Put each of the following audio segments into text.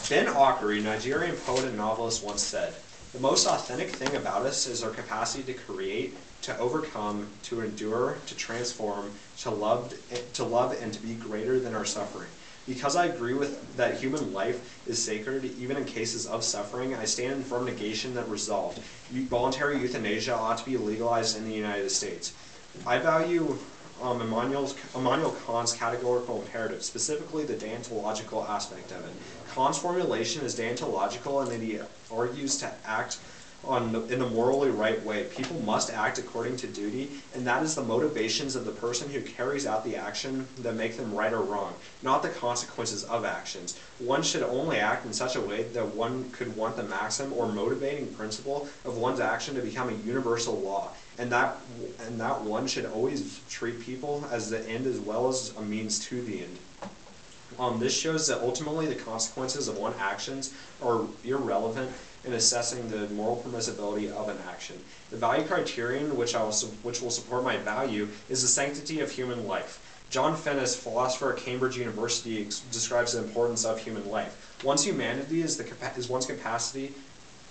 Ben Okri, Nigerian poet and novelist, once said, "The most authentic thing about us is our capacity to create, to overcome, to endure, to transform, to love, and to be greater than our suffering." Because I agree with that human life is sacred, even in cases of suffering, I stand in firm negation that resolved. Voluntary euthanasia ought to be legalized in the United States. I value Immanuel Kant's categorical imperative, specifically the deontological aspect of it. Kant's formulation is deontological in that he argues to act in the morally right way. People must act according to duty, and that is the motivations of the person who carries out the action that make them right or wrong, not the consequences of actions. One should only act in such a way that one could want the maxim or motivating principle of one's action to become a universal law, and that one should always treat people as the end as well as a means to the end. This shows that ultimately the consequences of one's actions are irrelevant in assessing the moral permissibility of an action. The value criterion which will support my value is the sanctity of human life. John Finnis, philosopher at Cambridge University, describes the importance of human life. One's humanity is one's capacity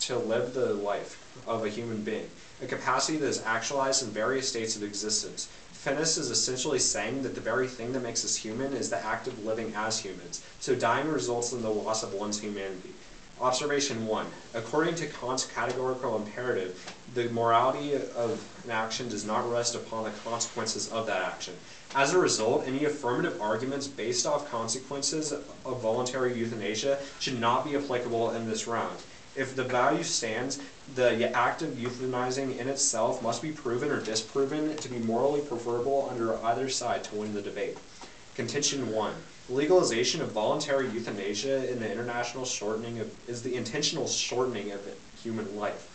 to live the life of a human being, a capacity that is actualized in various states of existence. Finnis is essentially saying that the very thing that makes us human is the act of living as humans, so dying results in the loss of one's humanity. Observation 1. According to Kant's categorical imperative, the morality of an action does not rest upon the consequences of that action. As a result, any affirmative arguments based off consequences of voluntary euthanasia should not be applicable in this round. If the value stands, the act of euthanizing in itself must be proven or disproven to be morally preferable under either side to win the debate. Contention 1. Legalization of voluntary euthanasia is the intentional shortening of human life.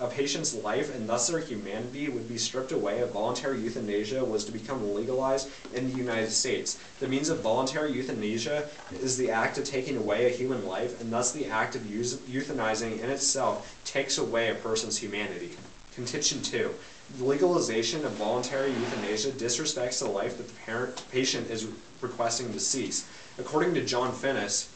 A patient's life and thus their humanity would be stripped away if voluntary euthanasia was to become legalized in the United States. The means of voluntary euthanasia is the act of taking away a human life, and thus the act of euthanizing in itself takes away a person's humanity. Contention 2. The legalization of voluntary euthanasia disrespects the life that the patient is requesting to cease. According to John Finnis,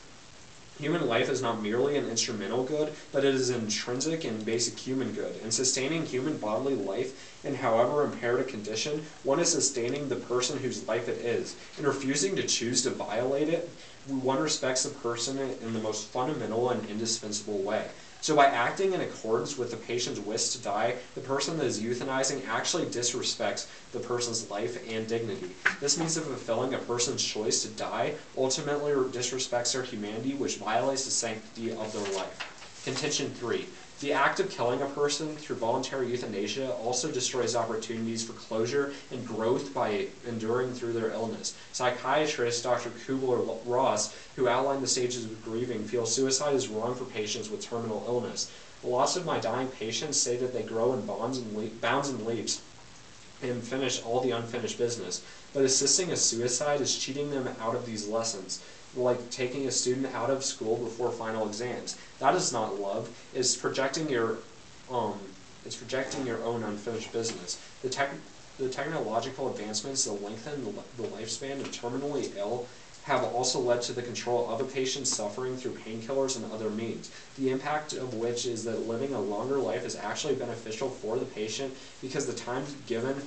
human life is not merely an instrumental good, but it is an intrinsic and basic human good. In sustaining human bodily life, in however impaired a condition, one is sustaining the person whose life it is. In refusing to choose to violate it, one respects the person in the most fundamental and indispensable way. So by acting in accordance with the patient's wish to die, the person that is euthanizing actually disrespects the person's life and dignity. This means that fulfilling a person's choice to die ultimately disrespects their humanity, which violates the sanctity of their life. Contention 3. The act of killing a person through voluntary euthanasia also destroys opportunities for closure and growth by enduring through their illness. Psychiatrist Dr. Kubler-Ross, who outlined the stages of grieving, feels suicide is wrong for patients with terminal illness. Lots of my dying patients say that they grow in bounds and leaps and finish all the unfinished business, but assisting a suicide is cheating them out of these lessons, like taking a student out of school before final exams. That is not love. It's projecting your own unfinished business. The technological advancements that lengthen the lifespan of terminally ill have also led to the control of a patient's suffering through painkillers and other means, the impact of which is that living a longer life is actually beneficial for the patient because the time given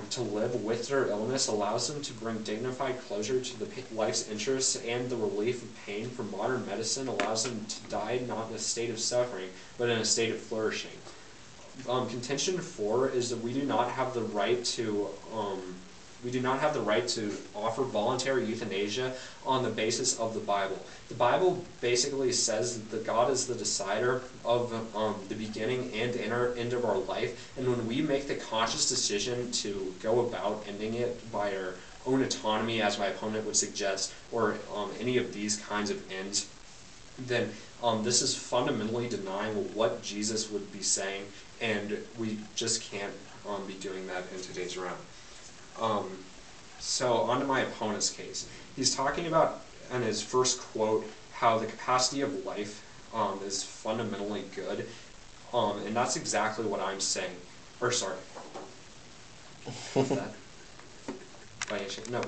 to live with their illness allows them to bring dignified closure to the life's interests, and the relief of pain from modern medicine allows them to die not in a state of suffering, but in a state of flourishing. Contention 4 is that we do not have the right to offer voluntary euthanasia on the basis of the Bible. The Bible basically says that God is the decider of the beginning and end of our life, and when we make the conscious decision to go about ending it by our own autonomy, as my opponent would suggest, or any of these kinds of ends, then this is fundamentally denying what Jesus would be saying, and we just can't be doing that in today's round. So on to my opponent's case. He's talking about, in his first quote, how the capacity of life is fundamentally good, and that's exactly what I'm saying. Or sorry. What's that? No.